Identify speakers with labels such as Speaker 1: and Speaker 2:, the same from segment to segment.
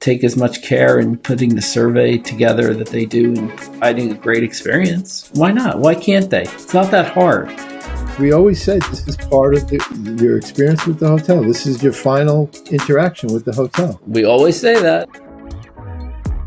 Speaker 1: take as much care in putting the survey together that they do in providing a great experience. Why not? Why can't they? It's not that hard.
Speaker 2: We always said this is part of your experience with the hotel. This is your final interaction with the hotel.
Speaker 1: We always say that.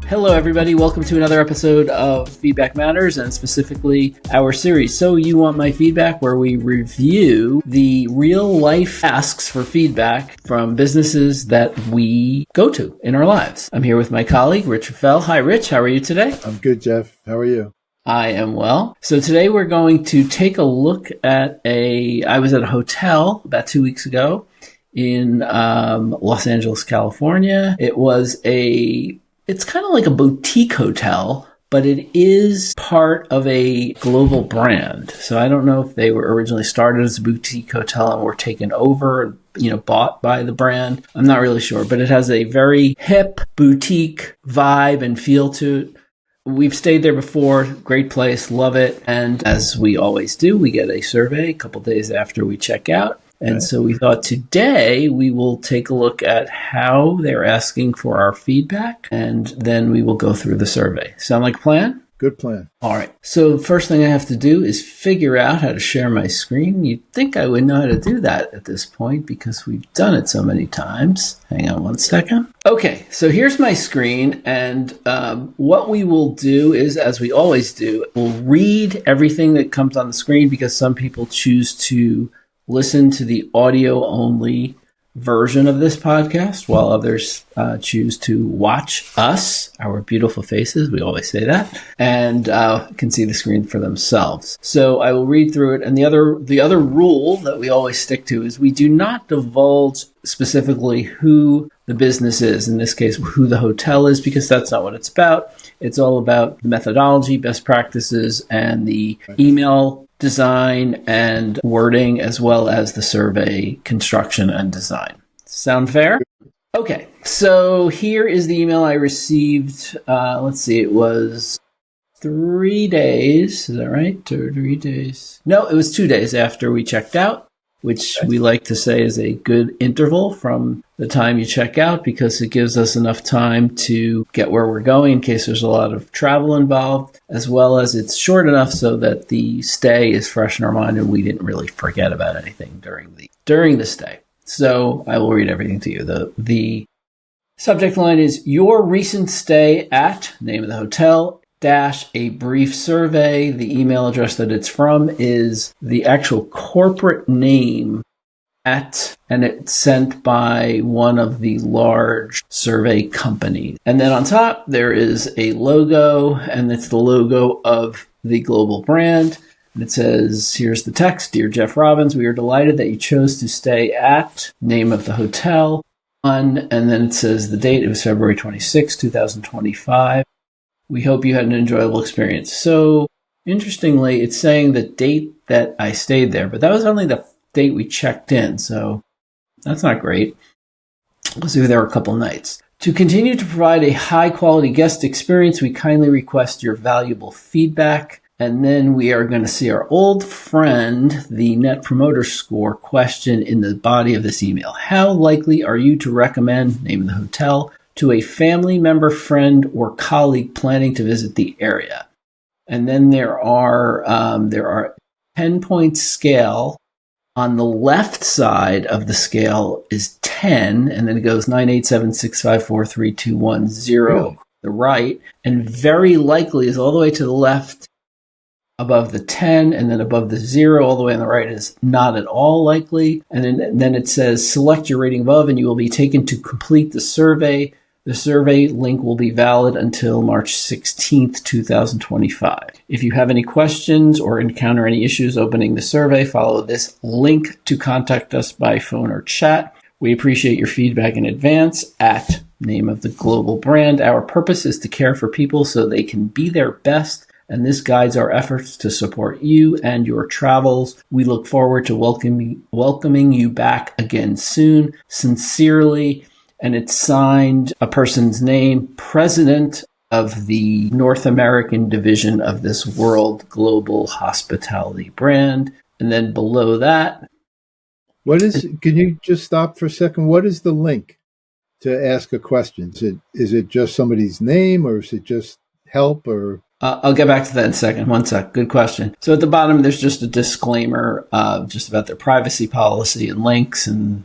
Speaker 1: Hello, everybody. Welcome to another episode of Feedback Matters, and specifically our series, So You Want My Feedback, where we review the real-life asks for feedback from businesses that we go to in our lives. I'm here with my colleague, Rich Raffel. Hi, Rich. How are you today?
Speaker 2: I'm good, Jeff. How are you?
Speaker 1: I am well. So today we're going to take a look at I was at a hotel about 2 weeks ago in Los Angeles, California. It's kind of like a boutique hotel, but it is part of a global brand. So I don't know if they were originally started as a boutique hotel and were taken over, bought by the brand. I'm not really sure, but it has a very hip boutique vibe and feel to it. We've stayed there before. Great place. Love it. And as we always do, we get a survey a couple days after we check out. And so we thought today we will take a look at how they're asking for our feedback, and then we will go through the survey. Sound like a plan?
Speaker 2: Good plan.
Speaker 1: All right. So the first thing I have to do is figure out how to share my screen. You'd think I would know how to do that at this point because we've done it so many times. Hang on one second. Okay, so here's my screen, and what we will do is, as we always do, we'll read everything that comes on the screen because some people choose to listen to the audio-only version of this podcast, while others choose to watch us, our beautiful faces. We always say that, and can see the screen for themselves. So I will read through it. And the other rule that we always stick to is we do not divulge specifically who the business is, in this case, who the hotel is, because that's not what it's about. It's all about methodology, best practices, and the email design and wording, as well as the survey construction and design. Sound fair? Okay, so here is the email I received. Let's see, it was 3 days. Is that right? 3 days. No, it was 2 days after we checked out, which we like to say is a good interval from the time you check out, because it gives us enough time to get where we're going in case there's a lot of travel involved, as well as it's short enough so that the stay is fresh in our mind and we didn't really forget about anything during the stay. So I will read everything to you. The subject line is your recent stay at name of the hotel - a brief survey. The email address that it's from is the actual corporate name and it's sent by one of the large survey companies. And then on top, there is a logo, and it's the logo of the global brand. And it says, here's the text: Dear Jeff Robbins, we are delighted that you chose to stay at name of the hotel and then it says the date. It was February 26, 2025. We hope you had an enjoyable experience. So interestingly, it's saying the date that I stayed there, but that was only the date we checked in, so that's not great. Let's see, there were a couple nights. To continue to provide a high-quality guest experience, we kindly request your valuable feedback. And then we are going to see our old friend, the Net Promoter Score question in the body of this email. How likely are you to recommend, name of the hotel, to a family member, friend, or colleague planning to visit the area? And then there are 10-point scale. On the left side of the scale is 10, and then it goes 987654321 the right, and very likely is all the way to the left above the 10, and then above the 0 all the way on the right is not at all likely. And then it says select your rating above and you will be taken to complete the survey. The survey link will be valid until March 16th, 2025. If you have any questions or encounter any issues opening the survey, follow this link to contact us by phone or chat. We appreciate your feedback in advance at name of the global brand. Our purpose is to care for people so they can be their best, and this guides our efforts to support you and your travels. We look forward to welcoming you back again soon. Sincerely, and it's signed a person's name, President of the North American division of this World Global Hospitality brand. And then below that,
Speaker 2: can you just stop for a second? What is the link? to ask a question? Is it just somebody's name, or is it just help, or?
Speaker 1: I'll get back to that in a second. One sec. Good question. So at the bottom, there's just a disclaimer just about their privacy policy and links and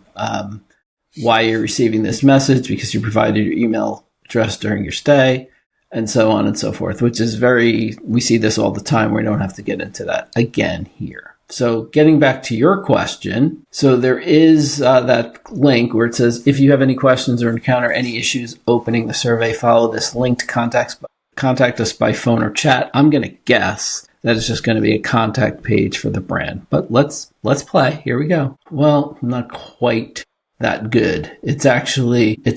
Speaker 1: why you're receiving this message, because you provided your email address during your stay, and so on and so forth, which is we see this all the time. We don't have to get into that again here. So getting back to your question, so there is that link where it says, if you have any questions or encounter any issues opening the survey, follow this link to contact us by phone or chat. I'm going to guess that it's just going to be a contact page for the brand, but let's play. Here we go. Well, not quite that good. It's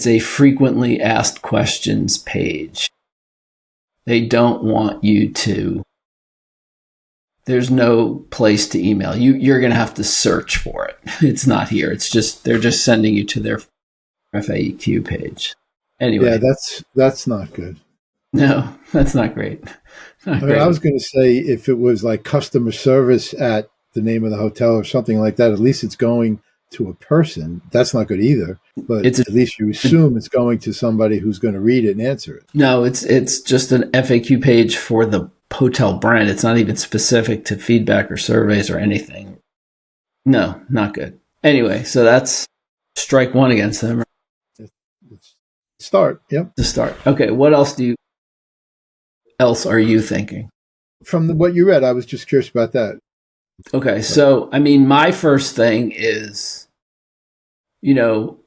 Speaker 1: a frequently asked questions page. They don't want you to. There's no place to email. You're going to have to search for it. It's not here. They're just sending you to their FAQ page. Anyway.
Speaker 2: Yeah, that's not good.
Speaker 1: No, that's not great.
Speaker 2: I was going to say, if it was like customer service at the name of the hotel or something like that, at least it's going to a person. That's not good either. But at least you assume it's going to somebody who's going to read it and answer it.
Speaker 1: No, it's just an FAQ page for the hotel brand. It's not even specific to feedback or surveys or anything. No, not good. Anyway, so that's strike one against them.
Speaker 2: Start. Yep.
Speaker 1: To start. Okay, what else are you thinking?
Speaker 2: From what you read, I was just curious about that.
Speaker 1: Okay, so, my first thing is,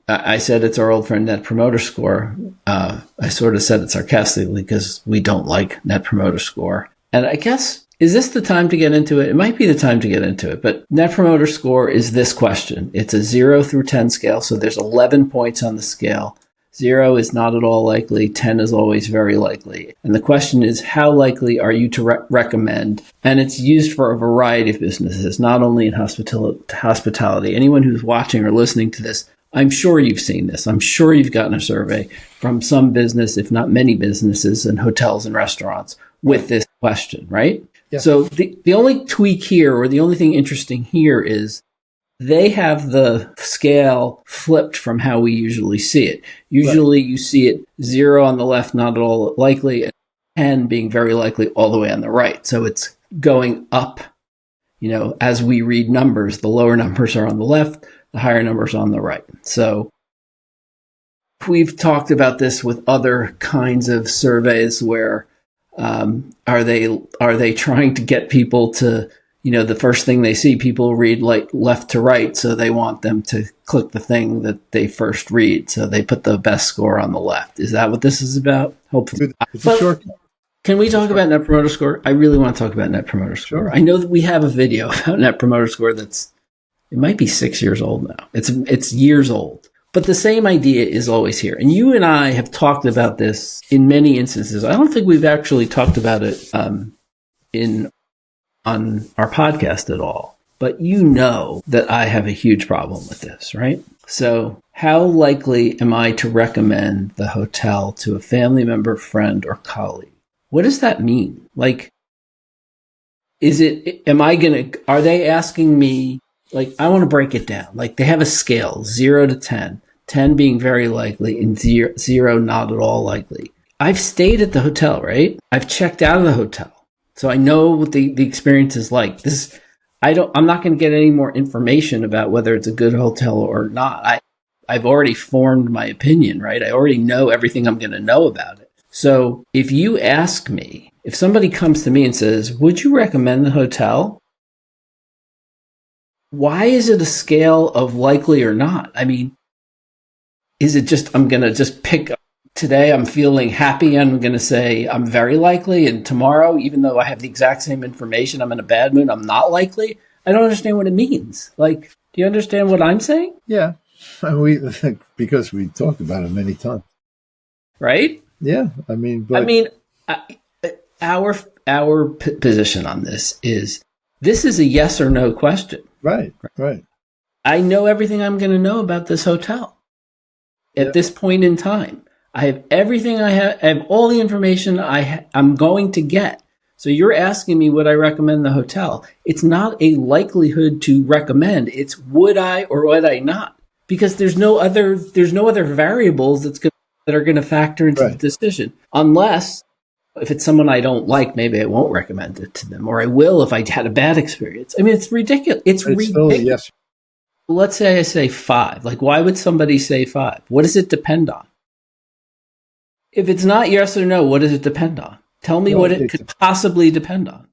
Speaker 1: I said it's our old friend Net Promoter Score. I sort of said it sarcastically because we don't like Net Promoter Score. And I guess, is this the time to get into it? It might be the time to get into it, but Net Promoter Score is this question. It's a 0 through 10 scale, so there's 11 points on the scale. 0 is not at all likely. 10 is always very likely. And the question is, how likely are you to recommend? And it's used for a variety of businesses, not only in hospitality. Anyone who's watching or listening to this, I'm sure you've seen this. I'm sure you've gotten a survey from some business, if not many businesses and hotels and restaurants with this question, right?
Speaker 2: Yeah.
Speaker 1: So the only tweak here, or the only thing interesting here, is they have the scale flipped from how we usually see it. Usually you see it 0 on the left, not at all likely, and 10 being very likely all the way on the right. So it's going up, as we read numbers, the lower numbers are on the left, the higher numbers on the right. So we've talked about this with other kinds of surveys where are they trying to get people to, the first thing they see, people read like left to right, so they want them to click the thing that they first read. So they put the best score on the left. Is that what this is about? Hopefully.
Speaker 2: It's a shortcut.
Speaker 1: Can we talk about Net Promoter Score? I really want to talk about Net Promoter Score.
Speaker 2: Sure.
Speaker 1: I know that we have a video about Net Promoter Score it might be 6 years old now. It's years old. But the same idea is always here. And you and I have talked about this in many instances. I don't think we've actually talked about it on our podcast at all. But that I have a huge problem with this, right? So how likely am I to recommend the hotel to a family member, friend, or colleague? What does that mean? Like, are they asking me, like, I want to break it down. Like, they have a scale, 0 to 10, 10 being very likely and 0 not at all likely. I've stayed at the hotel, right? I've checked out of the hotel. So I know what the experience is like. I'm not going to get any more information about whether it's a good hotel or not. I've already formed my opinion, right? I already know everything I'm going to know about it. So if you ask me, if somebody comes to me and says, would you recommend the hotel? Why is it a scale of likely or not? Is it just, I'm going to just pick up today, I'm feeling happy, I'm going to say I'm very likely, and tomorrow, even though I have the exact same information, I'm in a bad mood, I'm not likely? I don't understand what it means. Like, do you understand what I'm saying?
Speaker 2: Yeah. Because we talked about it many times.
Speaker 1: Right?
Speaker 2: Yeah.
Speaker 1: Our position on this is a yes or no question.
Speaker 2: Right.
Speaker 1: I know everything I'm going to know about this hotel at this point in time. I have everything I have all the information I'm going to get. So you're asking me, would I recommend the hotel? It's not a likelihood to recommend. It's would I or would I not? because there's no other variables that are going to factor into the decision, unless if it's someone I don't like, maybe I won't recommend it to them, or I will if I had a bad experience. I mean, it's ridiculous. It's ridiculous. Still, yes. Let's say I say 5. Like, why would somebody say 5? What does it depend on? If it's not yes or no, what does it depend on? Tell me what it could possibly depend on.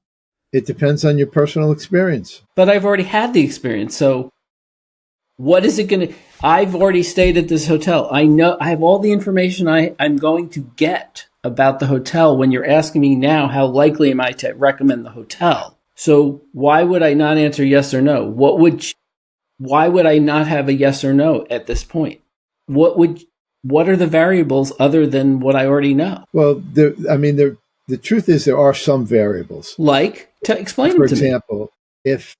Speaker 2: It depends on your personal experience.
Speaker 1: But I've already had the experience. So what is it going to... I've already stayed at this hotel. I know I have all the information I'm going to get about the hotel when you're asking me now how likely am I to recommend the hotel. So why would I not answer yes or no? Why would I not have a yes or no at this point? What are the variables other than what I already know?
Speaker 2: Well, the truth is there are some variables.
Speaker 1: Like, explain them to me.
Speaker 2: For example, if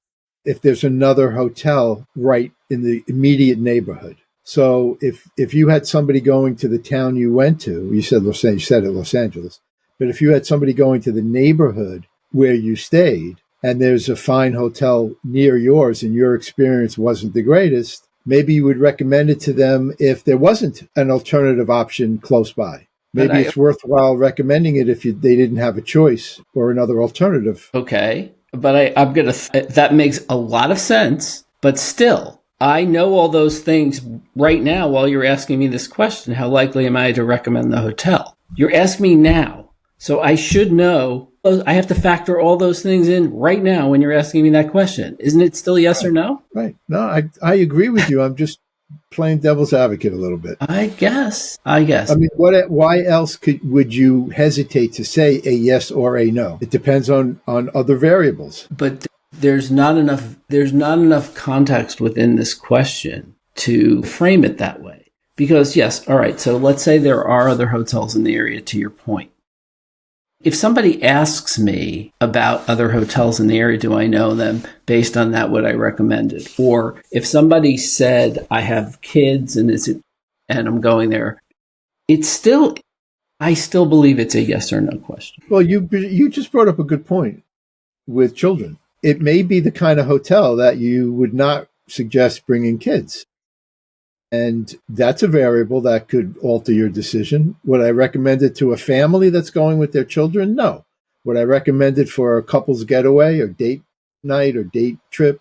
Speaker 2: there's another hotel right in the immediate neighborhood. So if you had somebody going to the town you went to, you said Los Angeles, but if you had somebody going to the neighborhood where you stayed, and there's a fine hotel near yours and your experience wasn't the greatest, maybe you would recommend it to them if there wasn't an alternative option close by. Maybe it's worthwhile recommending it if they didn't have a choice or another alternative.
Speaker 1: Okay, but that makes a lot of sense, but still, I know all those things right now while you're asking me this question. How likely am I to recommend the hotel? You're asking me now, so I should know. I have to factor all those things in right now when you're asking me that question. Isn't it still yes or no?
Speaker 2: Right. No, I agree with you. I'm just playing devil's advocate a little bit.
Speaker 1: I guess. I
Speaker 2: mean, why else would you hesitate to say a yes or a no? It depends on other variables.
Speaker 1: But there's not enough context within this question to frame it that way. Because yes, all right, so let's say there are other hotels in the area, to your point. If somebody asks me about other hotels in the area, do I know them? Based on that, would I recommend it? Or if somebody said, I have kids and I'm going there, I still believe it's a yes or no question.
Speaker 2: Well, you just brought up a good point with children. It may be the kind of hotel that you would not suggest bringing kids. And that's a variable that could alter your decision. Would I recommend it to a family that's going with their children? No. Would I recommend it for a couple's getaway or date night or date trip?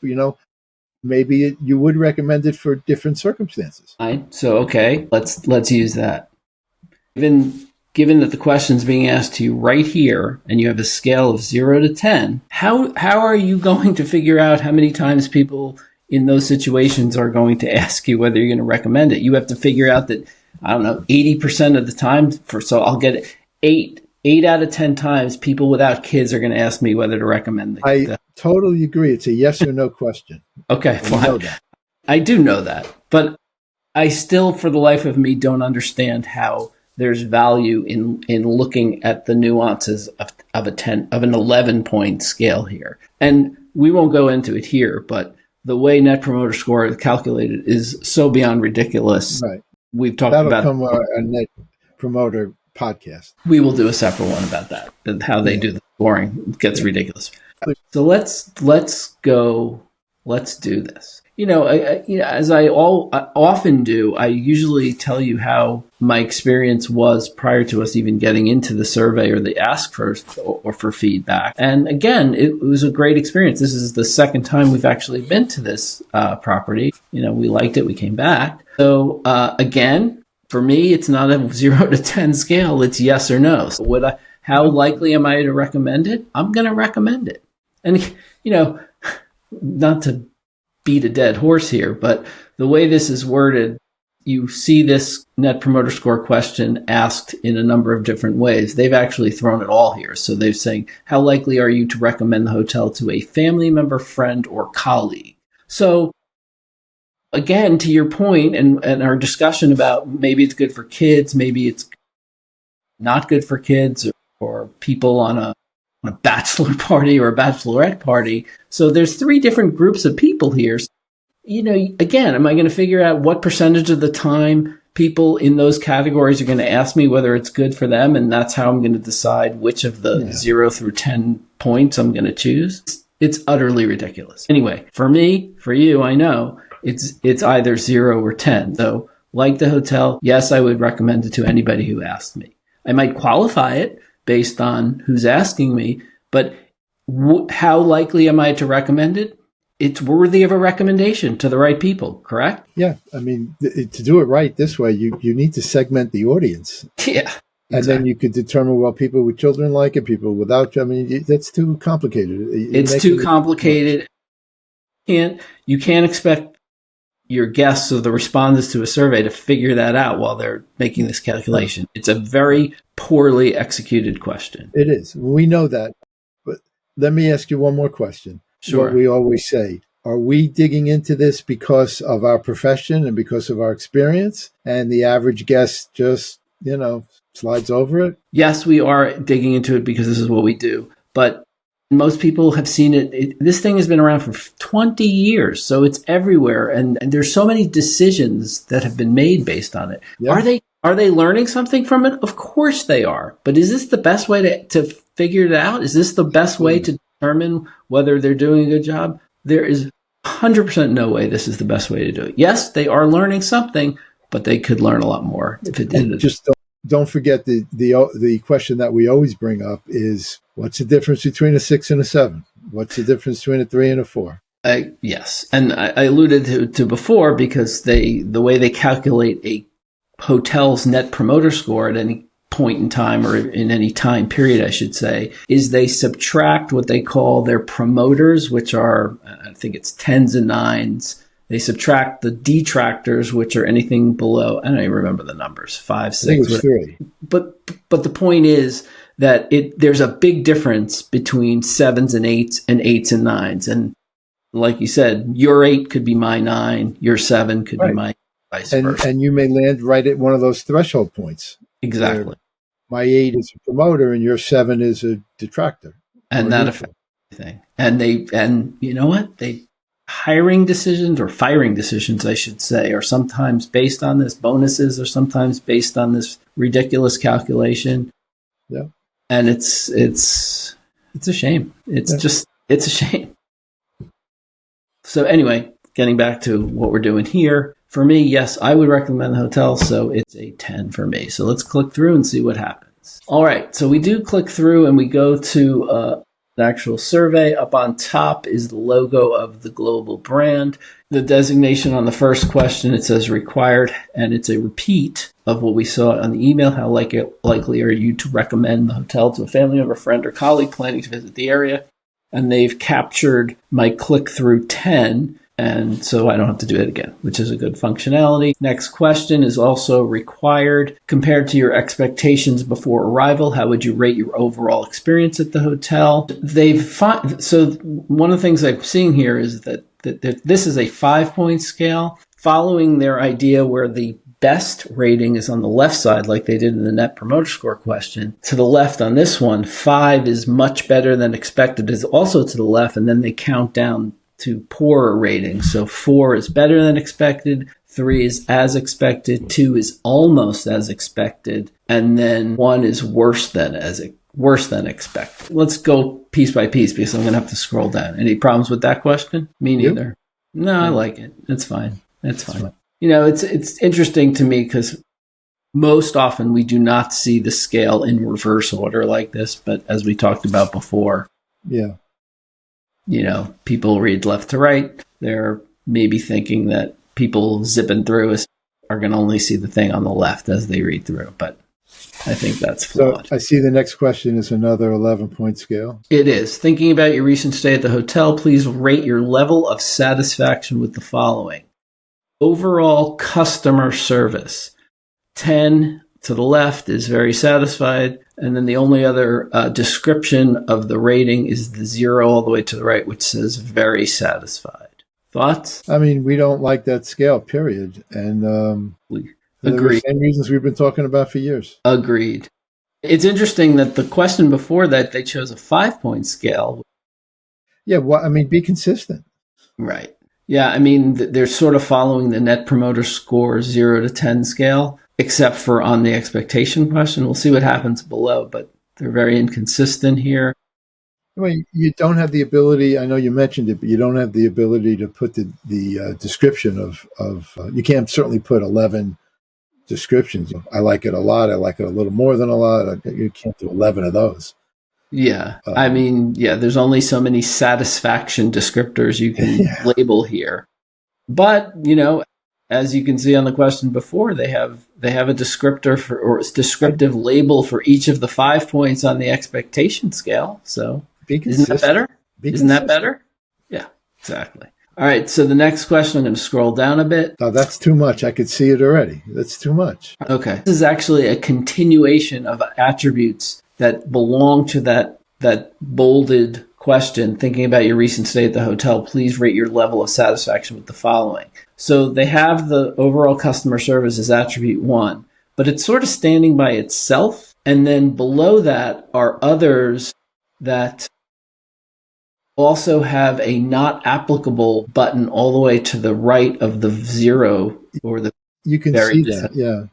Speaker 2: Maybe you would recommend it for different circumstances.
Speaker 1: Right. So, okay, let's use that. Given that the question's being asked to you right here, and you have a scale of 0 to 10, how are you going to figure out how many times people in those situations are going to ask you whether you're going to recommend it? You have to figure out that, I don't know, 80% of the time, so I'll get it, 8 out of 10 times people without kids are going to ask me whether to recommend it.
Speaker 2: I totally agree. It's a yes or no question.
Speaker 1: Okay, fine. I do know that, but I still, for the life of me, don't understand how there's value in looking at the nuances of an 11-point scale here. And we won't go into it here, but the way Net Promoter Score is calculated is so beyond ridiculous. Right. We've talked about
Speaker 2: that'll come a Net Promoter podcast.
Speaker 1: We will do a separate one about that and how they do the scoring. It gets ridiculous. So let's go. Let's do this. As I often do, I usually tell you how my experience was prior to us even getting into the survey or the ask for or for feedback. And again, it was a great experience. This is the second time we've actually been to this property. We liked it. We came back. So again, for me, it's not a 0 to 10 scale. It's yes or no. So how likely am I to recommend it? I'm going to recommend it. And, not to beat a dead horse here, but the way this is worded, you see this Net Promoter Score question asked in a number of different ways. They've actually thrown it all here. So they're saying, how likely are you to recommend the hotel to a family member, friend, or colleague? So again, to your point and our discussion about maybe it's good for kids, maybe it's not good for kids or people on a bachelor party or a bachelorette party. So there's 3 different groups of people here. Again, am I going to figure out what percentage of the time people in those categories are going to ask me whether it's good for them? And that's how I'm going to decide which of the 0 through 10 points I'm going to choose. It's utterly ridiculous. Anyway, for me, for you, I know It's either 0 or 10. So like the hotel, yes, I would recommend it to anybody who asked me. I might qualify it based on who's asking me, but how likely am I to recommend it? It's worthy of a recommendation to the right people, correct?
Speaker 2: Yeah. I mean, to do it right this way, you need to segment the audience.
Speaker 1: Yeah.
Speaker 2: And then you could determine, well, people with children like it, people without. I mean, that's too complicated.
Speaker 1: It's too complicated. You can't expect your guests or the respondents to a survey to figure that out while they're making this calculation. It's a very poorly executed question.
Speaker 2: It is. We know that. But let me ask you one more question.
Speaker 1: Sure.
Speaker 2: What we always say, are we digging into this because of our profession and because of our experience? And the average guest just, slides over it?
Speaker 1: Yes, we are digging into it because this is what we do. But most people have seen it. This thing has been around for 20 years, so it's everywhere. And there's so many decisions that have been made based on it. Yeah. Are they learning something from it? Of course they are. But is this the best way to figure it out? Is this the best way to determine whether they're doing a good job? There is 100% no way this is the best way to do it. Yes, they are learning something, but they could learn a lot more if it did.
Speaker 2: Just don't forget the question that we always bring up is, what's the difference between a 6 and a 7? What's the difference between a 3 and a 4?
Speaker 1: Yes. And I alluded to before, because the way they calculate a hotel's net promoter score at any point in time, or in any time period, I should say, is they subtract what they call their promoters, which are, I think it's 10s and 9s. They subtract the detractors, which are anything below, I don't even remember the numbers, 5, 6.
Speaker 2: I think it was 3.
Speaker 1: But the point is that there's a big difference between 7s and 8s and 8s and 9s. And like you said, your 8 could be my 9, your 7 could be my vice versa.
Speaker 2: And you may land right at one of those threshold points.
Speaker 1: Exactly.
Speaker 2: My 8 is a promoter and your 7 is a detractor.
Speaker 1: And that affects everything. And you know what? Hiring decisions, or firing decisions, I should say, are sometimes based on this. Bonuses are sometimes based on this ridiculous calculation.
Speaker 2: Yeah.
Speaker 1: And it's a shame. It's a shame. So anyway, getting back to what we're doing here, for me, yes, I would recommend the hotel. So it's a 10 for me. So let's click through and see what happens. All right. So we do click through and we go to the actual survey. Up on top is the logo of the global brand. The designation on the first question, it says required, and it's a repeat of what we saw on the email. How likely are you to recommend the hotel to a family member, friend, or colleague planning to visit the area? And they've captured my click-through 10, and so I don't have to do it again, which is a good functionality. Next question is also required. Compared to your expectations before arrival, how would you rate your overall experience at the hotel? So one of the things I'm seeing here is that this is a 5-point scale, following their idea where the best rating is on the left side, like they did in the Net Promoter Score question. To the left on this one, 5 is much better than expected, is also to the left, and then they count down to poorer ratings. So 4 is better than expected, 3 is as expected, 2 is almost as expected, and then 1 is worse than expected. Let's go piece by piece because I'm going to have to scroll down. Any problems with that question? Me neither. Yep. No, I like it. It's fine. It's fine. It's interesting to me because most often we do not see the scale in reverse order like this, but as we talked about before, people read left to right. They're maybe thinking that people zipping through are going to only see the thing on the left as they read through, but I think that's flawed.
Speaker 2: So I see the next question is another 11-point scale.
Speaker 1: It is. Thinking about your recent stay at the hotel, please rate your level of satisfaction with the following. Overall customer service. 10 to the left is very satisfied. And then the only other description of the rating is the 0 all the way to the right, which says very satisfied. Thoughts?
Speaker 2: I mean, we don't like that scale, period. And
Speaker 1: Agreed.
Speaker 2: The same reasons we've been talking about for years.
Speaker 1: Agreed. It's interesting that the question before that, they chose a 5-point scale.
Speaker 2: Yeah, be consistent.
Speaker 1: Right. Yeah, they're sort of following the Net Promoter Score 0 to 10 scale, except for on the expectation question. We'll see what happens below, but they're very inconsistent here.
Speaker 2: Well, you don't have the ability. I know you mentioned it, but you don't have the ability to put the description of. You can't certainly put 11 descriptions. I like it a lot. I like it a little more than a lot. You can't do 11 of those.
Speaker 1: Yeah. There's only so many satisfaction descriptors you can label here. But, as you can see on the question before, they have a descriptor or descriptive label for each of the 5 points on the expectation scale. So isn't that better? Isn't that better? Yeah, exactly. All right. So the next question, I'm going to scroll down a bit.
Speaker 2: Oh, that's too much. I could see it already. That's too much.
Speaker 1: Okay. This is actually a continuation of attributes that belong to that bolded question. Thinking about your recent stay at the hotel, please rate your level of satisfaction with the following. So they have the overall customer service as attribute 1, but it's sort of standing by itself. And then below that are others that also have a not applicable button all the way to the right of the 0 or the
Speaker 2: you can see that, yeah.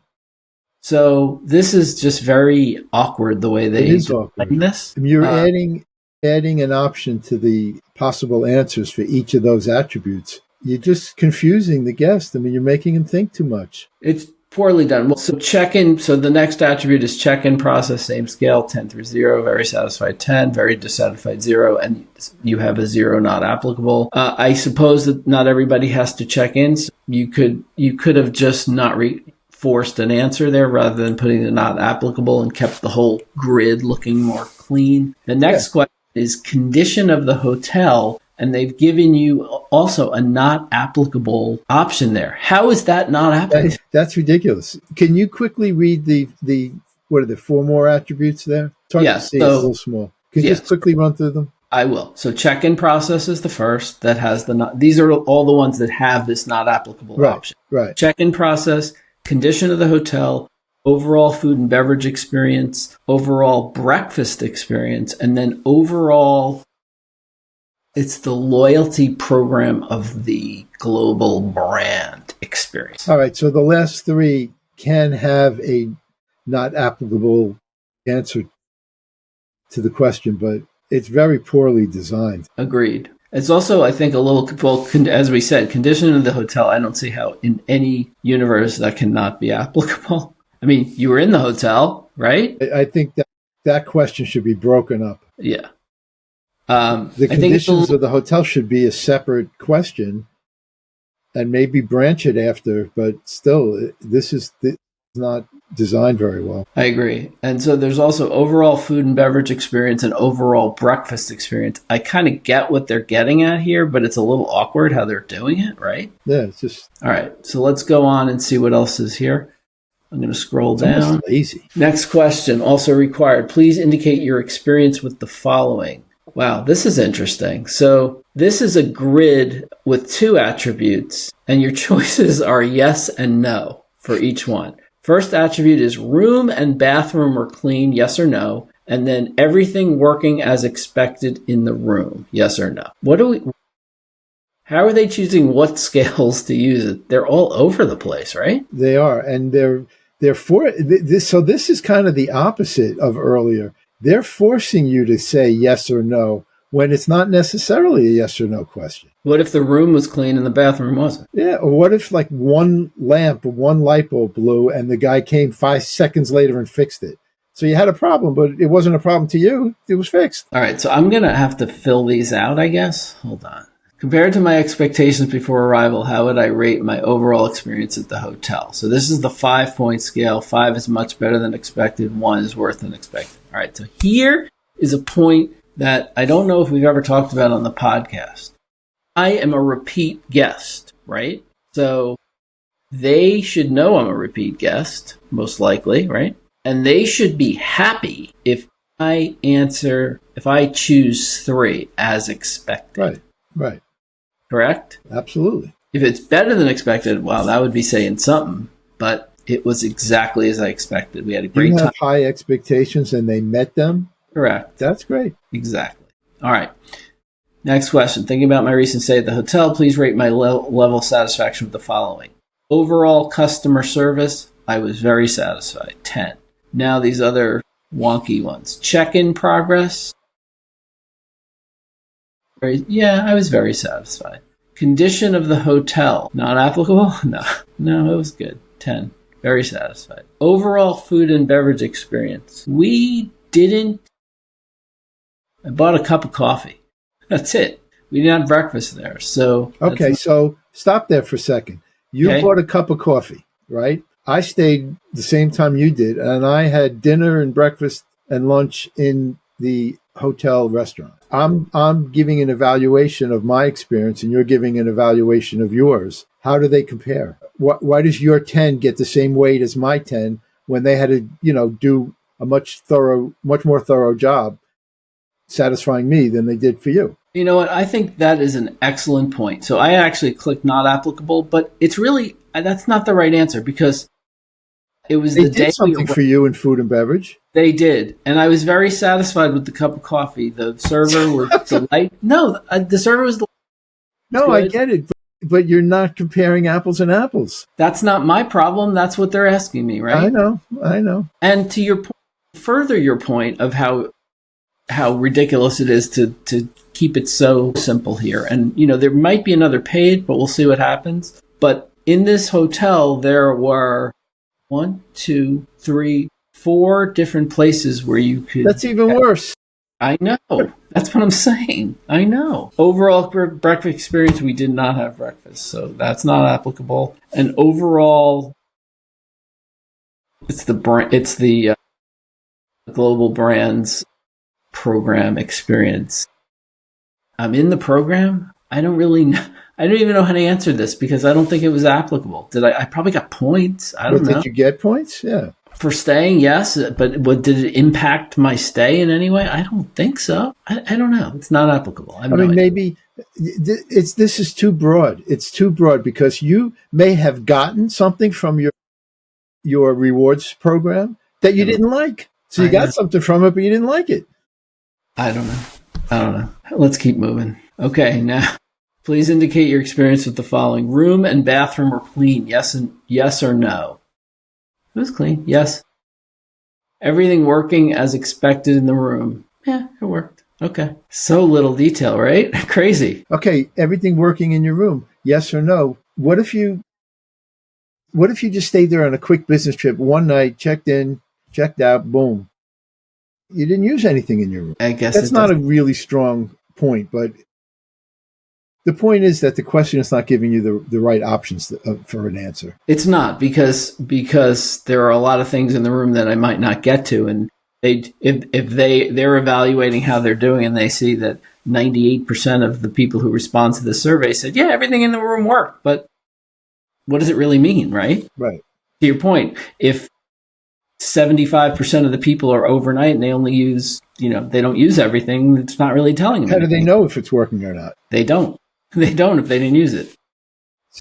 Speaker 1: So this is just very awkward the way they define this.
Speaker 2: You're adding an option to the possible answers for each of those attributes. You're just confusing the guest. I mean, you're making him think too much.
Speaker 1: It's poorly done. Well, so check-in. So the next attribute is check-in process, same scale, 10 through 0, very satisfied 10, very dissatisfied 0, and you have a 0 not applicable. I suppose that not everybody has to check in. So you could have just not forced an answer there rather than putting the not applicable and kept the whole grid looking more clean. The next question is condition of the hotel. And they've given you also a not applicable option there. How is that not applicable?
Speaker 2: That's ridiculous. Can you quickly read the what are the 4 more attributes there? It's hard to see. It's a little small. Can you just quickly run through them?
Speaker 1: I will. So check-in process is the first that has the not. These are all the ones that have this not applicable option.
Speaker 2: Right.
Speaker 1: Check-in process, condition of the hotel, overall food and beverage experience, overall breakfast experience, and then overall. It's the loyalty program of the global brand experience.
Speaker 2: All right. So the last 3 can have a not applicable answer to the question, but it's very poorly designed.
Speaker 1: Agreed. It's also, I think, a little, as we said, condition of the hotel. I don't see how in any universe that cannot be applicable. I mean, you were in the hotel, right?
Speaker 2: I think that question should be broken up.
Speaker 1: Yeah.
Speaker 2: The conditions of the hotel should be a separate question and maybe branch it after, but still, this is not designed very well.
Speaker 1: I agree. And so there's also overall food and beverage experience and overall breakfast experience. I kind of get what they're getting at here, but it's a little awkward how they're doing it, right?
Speaker 2: Yeah, it's just...
Speaker 1: All right, so let's go on and see what else is here. I'm going to scroll down.
Speaker 2: Lazy.
Speaker 1: Next question, also required. Please indicate your experience with the following. Wow, this is interesting. So this is a grid with 2 attributes, and your choices are yes and no for each one. First attribute is room and bathroom were clean, yes or no, and then everything working as expected in the room, yes or no. How are they choosing what scales to use it? They're all over the place, right?
Speaker 2: They are, and they're for this. So this is kind of the opposite of earlier. They're forcing you to say yes or no when it's not necessarily a yes or no question.
Speaker 1: What if the room was clean and the bathroom wasn't?
Speaker 2: Yeah, or what if like one lamp or one light bulb blew and the guy came 5 seconds later and fixed it? So you had a problem, but it wasn't a problem to you. It was fixed.
Speaker 1: All right, so I'm going to have to fill these out, I guess. Hold on. Compared to my expectations before arrival, how would I rate my overall experience at the hotel? So this is the 5-point scale. 5 is much better than expected. 1 is worse than expected. All right, so here is a point that I don't know if we've ever talked about on the podcast. I am a repeat guest, right? So they should know I'm a repeat guest, most likely, right? And they should be happy if I choose 3 as expected.
Speaker 2: Right.
Speaker 1: Correct?
Speaker 2: Absolutely.
Speaker 1: If it's better than expected, well, that would be saying something, but it was exactly as I expected. We had a great time.
Speaker 2: You have high expectations and they met them?
Speaker 1: Correct.
Speaker 2: That's great.
Speaker 1: Exactly. All right. Next question. Thinking about my recent stay at the hotel, please rate my level of satisfaction with the following. Overall customer service, I was very satisfied, 10. Now these other wonky ones. Check-in progress, Yeah, I was very satisfied. Condition of the hotel, not applicable? No, it was good. 10. Very satisfied. Overall food and beverage experience. I bought a cup of coffee. That's it. We didn't have breakfast there. So
Speaker 2: so stop there for a second. You bought a cup of coffee, right? I stayed the same time you did, and I had dinner and breakfast and lunch in the hotel restaurant. I'm giving an evaluation of my experience, and you're giving an evaluation of yours. How do they compare? Why does your 10 get the same weight as my 10 when they had to, do a much more thorough job satisfying me than they did for you?
Speaker 1: You know what? I think that is an excellent point. So I actually clicked not applicable, but it's really, that's not the right answer because it was
Speaker 2: they did something for you in food and beverage.
Speaker 1: They did. And I was very satisfied with the cup of coffee. The server was delightful. No, the server was delightful.
Speaker 2: No, I get it. But you're not comparing apples and apples.
Speaker 1: That's not my problem. That's what they're asking me, right?
Speaker 2: I know.
Speaker 1: And to your point, further your point of how ridiculous it is to keep it so simple here. And, there might be another page, but we'll see what happens. But in this hotel, there were 1, 2, 3, 4 different places where you could...
Speaker 2: That's even worse.
Speaker 1: I know. That's what I'm saying. I know. Overall breakfast experience, we did not have breakfast, so that's not applicable. And overall, it's the global brands program experience. I'm in the program. I don't even know how to answer this because I don't think it was applicable. I probably got points. I don't know.
Speaker 2: Did you get points? Yeah.
Speaker 1: For staying, yes, but did it impact my stay in any way? I don't think so. I don't know. It's not applicable.
Speaker 2: Maybe this is too broad. It's too broad because you may have gotten something from your rewards program that you didn't like. So you got something from it, but you didn't like it.
Speaker 1: I don't know. Let's keep moving. Okay, now please indicate your experience with the following. Room and bathroom were clean. Yes or no? It was clean. Yes. Everything working as expected in the room. Yeah, it worked. Okay. So little detail, right? Crazy.
Speaker 2: Okay, everything working in your room. Yes or no? What if you just stayed there on a quick business trip one night, checked in, checked out, boom. You didn't use anything in your room.
Speaker 1: I guess
Speaker 2: that's not a really strong point, but the point is that the question is not giving you the right options for an answer.
Speaker 1: It's not because there are a lot of things in the room that I might not get to, and if they're evaluating how they're doing and they see that 98% of the people who respond to the survey said, yeah, everything in the room worked, but what does it really mean, right?
Speaker 2: Right.
Speaker 1: To your point, if 75% of the people are overnight and they only use, they don't use everything, it's not really telling them.
Speaker 2: How do they know if it's working or not?
Speaker 1: They don't. They don't if they didn't use it.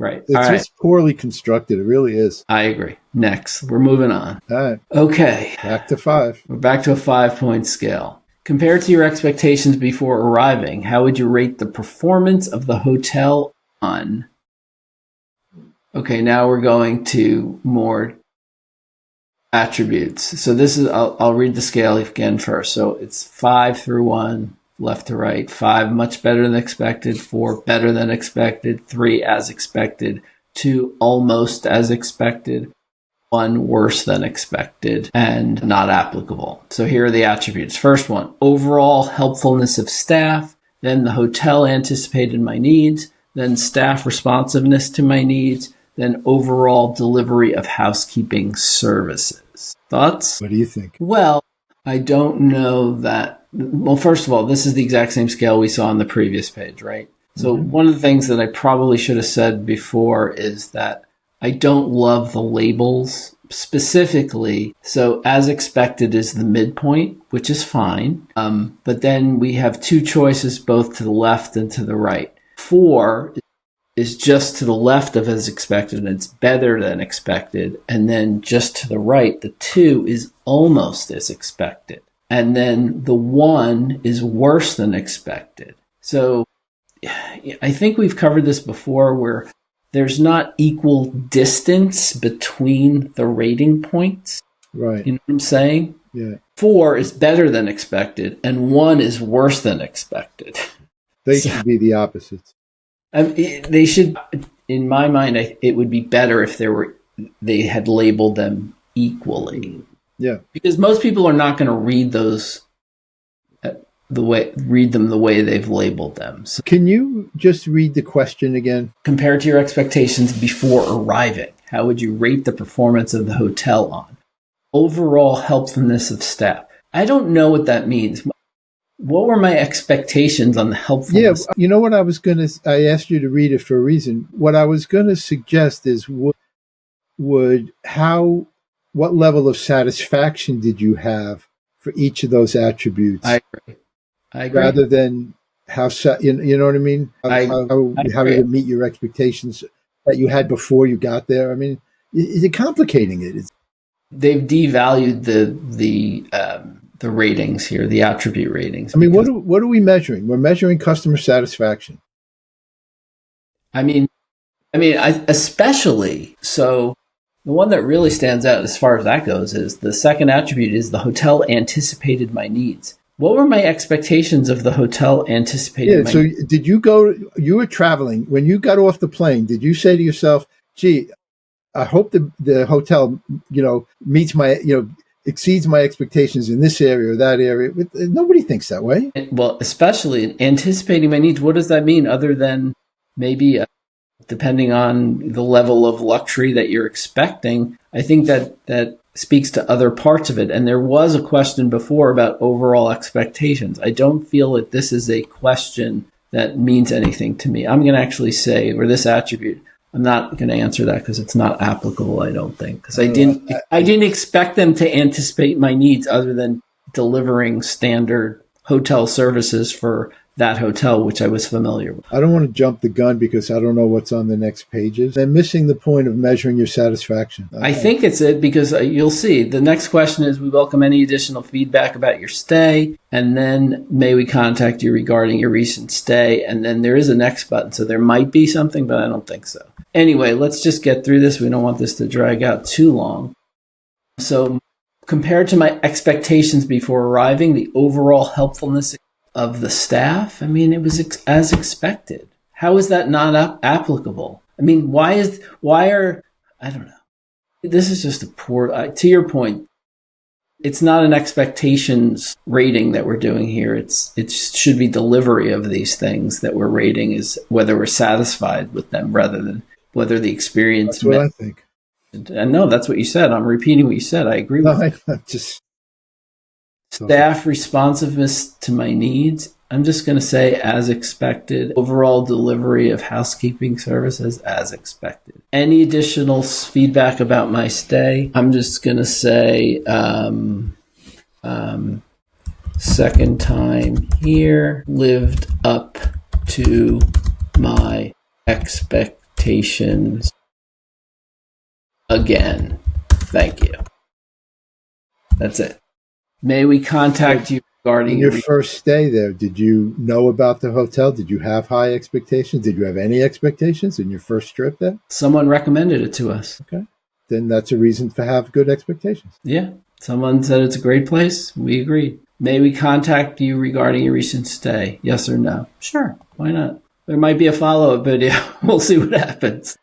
Speaker 1: Right.
Speaker 2: It's just poorly constructed. It really is.
Speaker 1: I agree. Next. We're moving on.
Speaker 2: All right.
Speaker 1: Okay.
Speaker 2: Back to 5.
Speaker 1: We're back to a 5-point scale. Compared to your expectations before arriving, how would you rate the performance of the hotel on? Okay, now we're going to more attributes. So this is, I'll read the scale again first. So it's 5 through 1. Left to right. 5, much better than expected. 4, better than expected. 3, as expected. 2, almost as expected. 1, worse than expected. And not applicable. So here are the attributes. First one, overall helpfulness of staff. Then the hotel anticipated my needs. Then staff responsiveness to my needs. Then overall delivery of housekeeping services. Thoughts?
Speaker 2: What do you think?
Speaker 1: Well, I don't know that. Well, first of all, this is the exact same scale we saw on the previous page, right? So one of the things that I probably should have said before is that I don't love the labels specifically. So as expected is the midpoint, which is fine. But then we have 2 choices, both to the left and to the right. 4 is just to the left of as expected, and it's better than expected. And then just to the right, the 2 is almost as expected. And then the 1 is worse than expected. So I think we've covered this before where there's not equal distance between the rating points.
Speaker 2: Right.
Speaker 1: You know what I'm saying?
Speaker 2: Yeah.
Speaker 1: 4 is better than expected, and 1 is worse than expected.
Speaker 2: They should be the opposites.
Speaker 1: They should, in my mind, it would be better if they had labeled them equally.
Speaker 2: Yeah.
Speaker 1: Because most people are not going to read those the way they've labeled them. So,
Speaker 2: can you just read the question again?
Speaker 1: Compared to your expectations before arriving, how would you rate the performance of the hotel on overall helpfulness of staff? I don't know what that means. What were my expectations on the helpfulness?
Speaker 2: Yeah, you know what I asked you to read it for a reason. What I was going to suggest is what level of satisfaction did you have for each of those attributes?
Speaker 1: I agree.
Speaker 2: Rather than how you know what I mean? How did it meet your expectations that you had before you got there? I mean, is it complicating it?
Speaker 1: They've devalued the ratings here, the attribute ratings.
Speaker 2: I mean, what are we measuring? We're measuring customer satisfaction.
Speaker 1: I mean, especially so. The one that really stands out as far as that goes is the second attribute is the hotel anticipated my needs. What were my expectations of the hotel anticipated my needs?
Speaker 2: So did you were traveling, when you got off the plane, did you say to yourself, gee, I hope the hotel, meets my, exceeds my expectations in this area or that area? Nobody thinks that way.
Speaker 1: Well, especially anticipating my needs. What does that mean other than maybe depending on the level of luxury that you're expecting? I think that speaks to other parts of it. And there was a question before about overall expectations. I don't feel that this is a question that means anything to me. I'm going to actually say, or this attribute, I'm not going to answer that because it's not applicable, I don't think. Because I didn't expect them to anticipate my needs other than delivering standard hotel services for that hotel, which I was familiar with.
Speaker 2: I don't want to jump the gun because I don't know what's on the next pages. I'm missing the point of measuring your satisfaction.
Speaker 1: I think it's it because you'll see. The next question is, we welcome any additional feedback about your stay. And then may we contact you regarding your recent stay? And then there is a next button. So there might be something, but I don't think so. Anyway, let's just get through this. We don't want this to drag out too long. So compared to my expectations before arriving, the overall helpfulness of the staff, I mean, it was as expected. How is that not applicable? I mean, I don't know. This is just a poor, to your point, it's not an expectations rating that we're doing here. It should be delivery of these things that we're rating is whether we're satisfied with them rather than whether the experience.
Speaker 2: That's what I think.
Speaker 1: And no, that's what you said. I'm repeating what you said. I agree with you. Staff responsiveness to my needs. I'm just going to say as expected. Overall delivery of housekeeping services as expected. Any additional feedback about my stay? I'm just going to say second time here lived up to my expectations again. Thank you. That's it. May we contact you regarding
Speaker 2: your first stay there? Did you know about the hotel? Did you have high expectations? Did you have any expectations in your first trip there?
Speaker 1: Someone recommended it to us.
Speaker 2: Okay. Then that's a reason to have good expectations.
Speaker 1: Yeah. Someone said it's a great place. We agreed. May we contact you regarding your recent stay? Yes or no? Sure. Why not? There might be a follow-up video. We'll see what happens.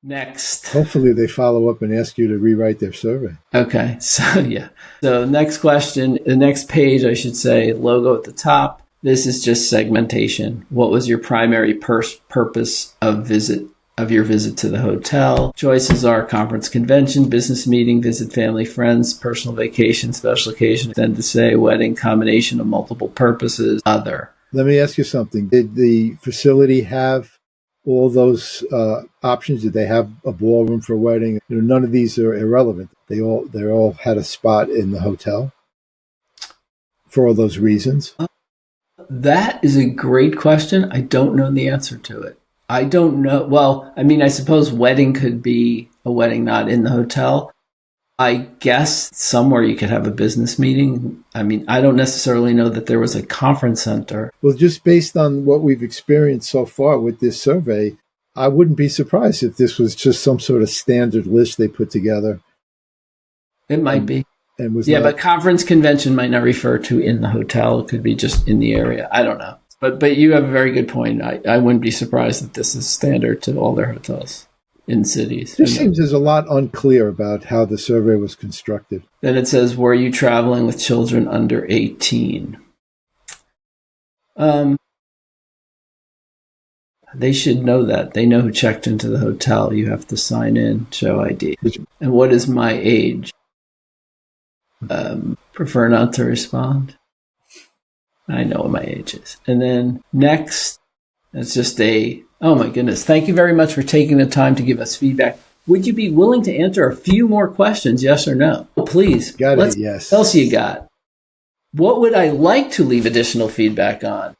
Speaker 1: Next.
Speaker 2: Hopefully they follow up and ask you to rewrite their survey.
Speaker 1: Okay. So, yeah. So next question, the next page, I should say, logo at the top. This is just segmentation. What was your primary purpose of your visit to the hotel? Choices are conference, convention, business meeting, visit family, friends, personal vacation, special occasion, extended stay, wedding, combination of multiple purposes, other.
Speaker 2: Let me ask you something. Did the facility have all those options? Did they have a ballroom for a wedding? None of these are irrelevant. They all had a spot in the hotel for all those reasons.
Speaker 1: That is a great question. I don't know the answer to it. I don't know. Well, I mean, I suppose wedding could be a wedding not in the hotel. I guess somewhere you could have a business meeting. I mean, I don't necessarily know that there was a conference center.
Speaker 2: Well, just based on what we've experienced so far with this survey, I wouldn't be surprised if this was just some sort of standard list they put together.
Speaker 1: It might be.
Speaker 2: And was
Speaker 1: but conference convention might not refer to in the hotel. It could be just in the area. I don't know. But you have a very good point. I wouldn't be surprised that this is standard to all their hotels in cities.
Speaker 2: It seems there's a lot unclear about how the survey was constructed.
Speaker 1: Then it says, were you traveling with children under 18? They should know that. They know who checked into the hotel. You have to sign in, show ID. And what is my age? Prefer not to respond. I know what my age is. And then next, it's just oh my goodness. Thank you very much for taking the time to give us feedback. Would you be willing to answer a few more questions, yes or no? Please.
Speaker 2: Got it, yes.
Speaker 1: What else you got? What would I like to leave additional feedback on?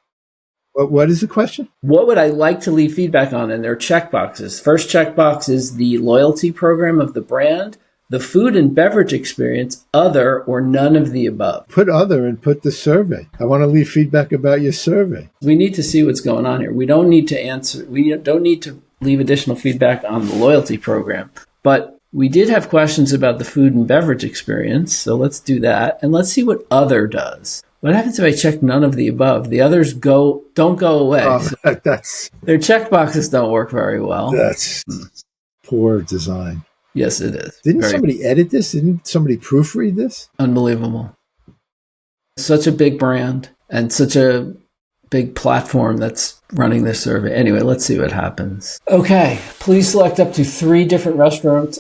Speaker 2: What is the question?
Speaker 1: What would I like to leave feedback on? And there are checkboxes. First checkbox is the loyalty program of the brand, the food and beverage experience, other, or none of the above.
Speaker 2: Put other and put the survey. I want to leave feedback about your survey.
Speaker 1: We need to see what's going on here. We don't need to answer. We don't need to leave additional feedback on the loyalty program. But we did have questions about the food and beverage experience. So let's do that. And let's see what other does. What happens if I check none of the above? The others don't go away.
Speaker 2: Oh,
Speaker 1: so
Speaker 2: that's
Speaker 1: their checkboxes don't work very well.
Speaker 2: That's poor design.
Speaker 1: Yes, it is.
Speaker 2: Didn't somebody edit this? Didn't somebody proofread this?
Speaker 1: Unbelievable. Such a big brand and such a big platform that's running this survey. Anyway, let's see what happens. Okay, please select up to 3 different restaurants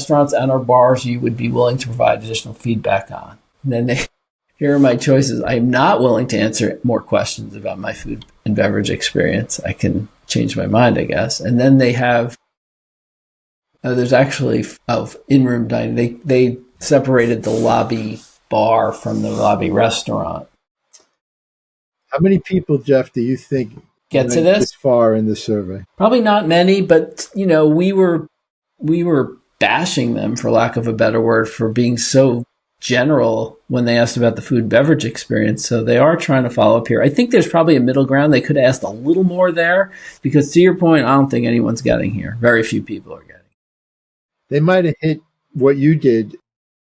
Speaker 1: and or bars you would be willing to provide additional feedback on. And then here are my choices. I am not willing to answer more questions about my food and beverage experience. I can change my mind, I guess. And then they have, there's actually, in-room dining. They separated the lobby bar from the lobby restaurant.
Speaker 2: How many people, Jeff, do you think
Speaker 1: get to this
Speaker 2: far in the survey?
Speaker 1: Probably not many, but we were bashing them, for lack of a better word, for being so general when they asked about the food and beverage experience. So they are trying to follow up here. I think there's probably a middle ground. They could have asked a little more there because, to your point, I don't think anyone's getting here. Very few people are getting.
Speaker 2: They might have hit what you did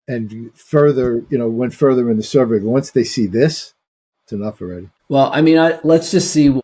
Speaker 2: and further, went further in the survey. But once they see this, it's enough already.
Speaker 1: Well, I mean, let's just see,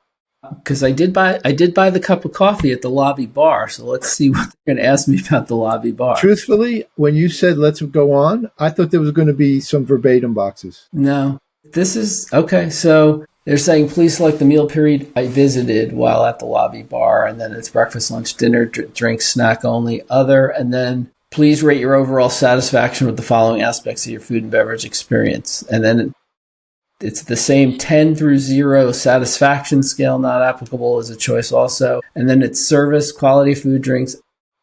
Speaker 1: because I did buy the cup of coffee at the lobby bar. So let's see what they're going to ask me about the lobby bar.
Speaker 2: Truthfully, when you said let's go on, I thought there was going to be some verbatim boxes.
Speaker 1: No, this is okay. So they're saying, please select the meal period I visited while at the lobby bar. And then it's breakfast, lunch, dinner, drink, snack only, other. And then please rate your overall satisfaction with the following aspects of your food and beverage experience. And then it's the same 10 through 0 satisfaction scale, not applicable as a choice also. And then it's service, quality food, drinks,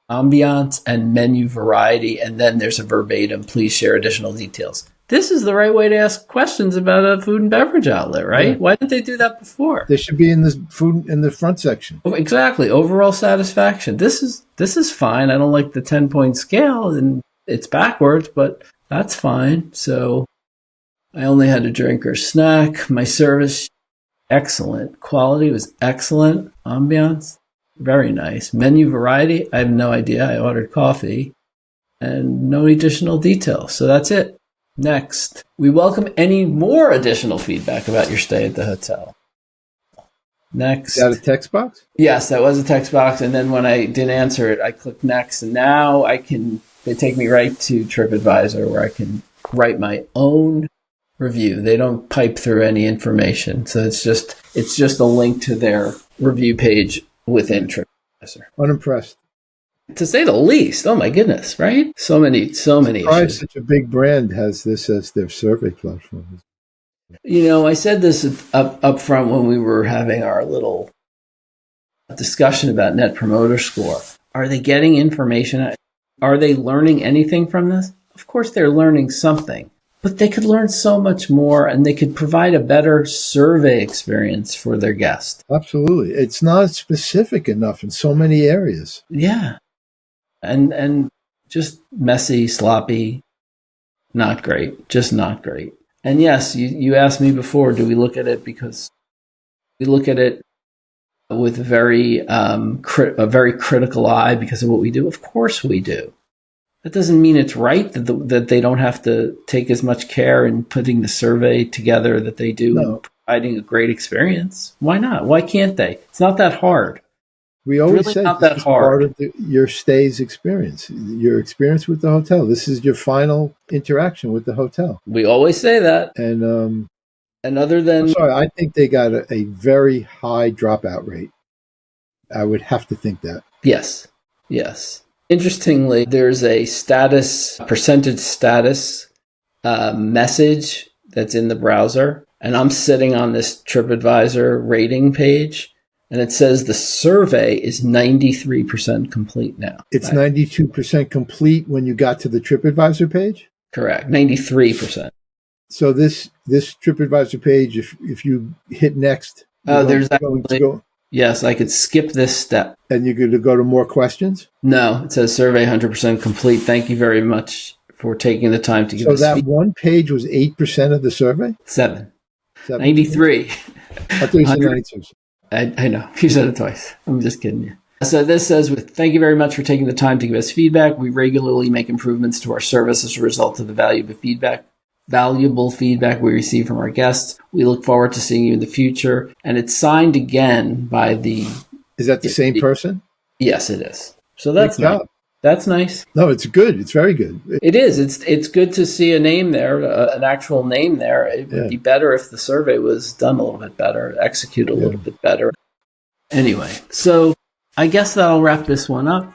Speaker 1: ambiance, and menu variety. And then there's a verbatim, please share additional details. This is the right way to ask questions about a food and beverage outlet, right? Yeah. Why didn't they do that before?
Speaker 2: They should be in the food in the front section.
Speaker 1: Oh, exactly. Overall satisfaction. This is fine. I don't like the 10-point scale, and it's backwards, but that's fine. So I only had a drink or snack. My service, excellent. Quality was excellent. Ambiance, very nice. Menu variety, I have no idea. I ordered coffee and no additional details. So that's it. Next, we welcome any more additional feedback about your stay at the hotel. Next.
Speaker 2: Is that a text box?
Speaker 1: Yes, that was a text box. And then when I didn't answer it, I clicked next. And now they take me right to TripAdvisor where I can write my own review. They don't pipe through any information. So it's just a link to their review page within TripAdvisor.
Speaker 2: Unimpressed.
Speaker 1: To say the least. Oh my goodness, right? So many issues.
Speaker 2: Such a big brand has this as their survey platform.
Speaker 1: I said this up front when we were having our little discussion about Net Promoter Score. Are they getting information? Are they learning anything from this? Of course they're learning something. But they could learn so much more, and they could provide a better survey experience for their guests.
Speaker 2: Absolutely. It's not specific enough in so many areas.
Speaker 1: Yeah. And just messy, sloppy, not great, just not great. And yes, you asked me before, do we look at it because we look at it with a very critical eye because of what we do? Of course we do. That doesn't mean it's right that they don't have to take as much care in putting the survey together that they do.
Speaker 2: No.
Speaker 1: providing a great experience. Why not? Why can't they? It's not that hard.
Speaker 2: We always
Speaker 1: really
Speaker 2: say
Speaker 1: not
Speaker 2: this
Speaker 1: that
Speaker 2: is
Speaker 1: hard.
Speaker 2: part of your stay's experience, your experience with the hotel. This is your final interaction with the hotel.
Speaker 1: We always say that.
Speaker 2: And
Speaker 1: other than...
Speaker 2: I'm sorry, I think they got a very high dropout rate. I would have to think that.
Speaker 1: Yes. Interestingly, there's a percentage status message that's in the browser. And I'm sitting on this TripAdvisor rating page, and it says the survey is 93% complete now.
Speaker 2: It's 92% complete when you got to the TripAdvisor page?
Speaker 1: Correct, 93%.
Speaker 2: So this TripAdvisor page, if you hit next,
Speaker 1: yes, I could skip this step.
Speaker 2: And you're going to go to more questions?
Speaker 1: No, it says survey 100% complete. Thank you very much for taking the time to give us.
Speaker 2: So that one page was 8% of the survey?
Speaker 1: 7. 93.
Speaker 2: I thought you said 92.
Speaker 1: I know. You said it twice. I'm just kidding you. So this says, thank you very much for taking the time to give us feedback. We regularly make improvements to our service as a result of the valuable feedback we receive from our guests. We look forward to seeing you in the future. And it's signed again by the...
Speaker 2: Is that the same person?
Speaker 1: Yes, it is. So that's nice. That's nice.
Speaker 2: No, it's good. It's very good.
Speaker 1: It is. It's good to see a name there, an actual name there. It would be better if the survey was done a little bit better, executed a little bit better. Anyway, so I guess that'll wrap this one up.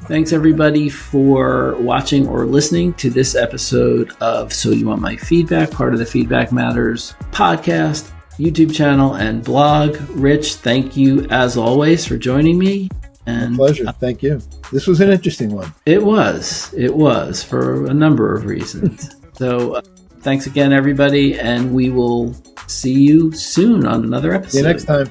Speaker 1: Thanks, everybody, for watching or listening to this episode of So You Want My Feedback, part of the Feedback Matters podcast, YouTube channel, and blog. Rich, thank you, as always, for joining me.
Speaker 2: And pleasure. Thank you. This was an interesting one.
Speaker 1: It was for a number of reasons. So thanks again, everybody, and we will see you soon on another episode.
Speaker 2: See you next time.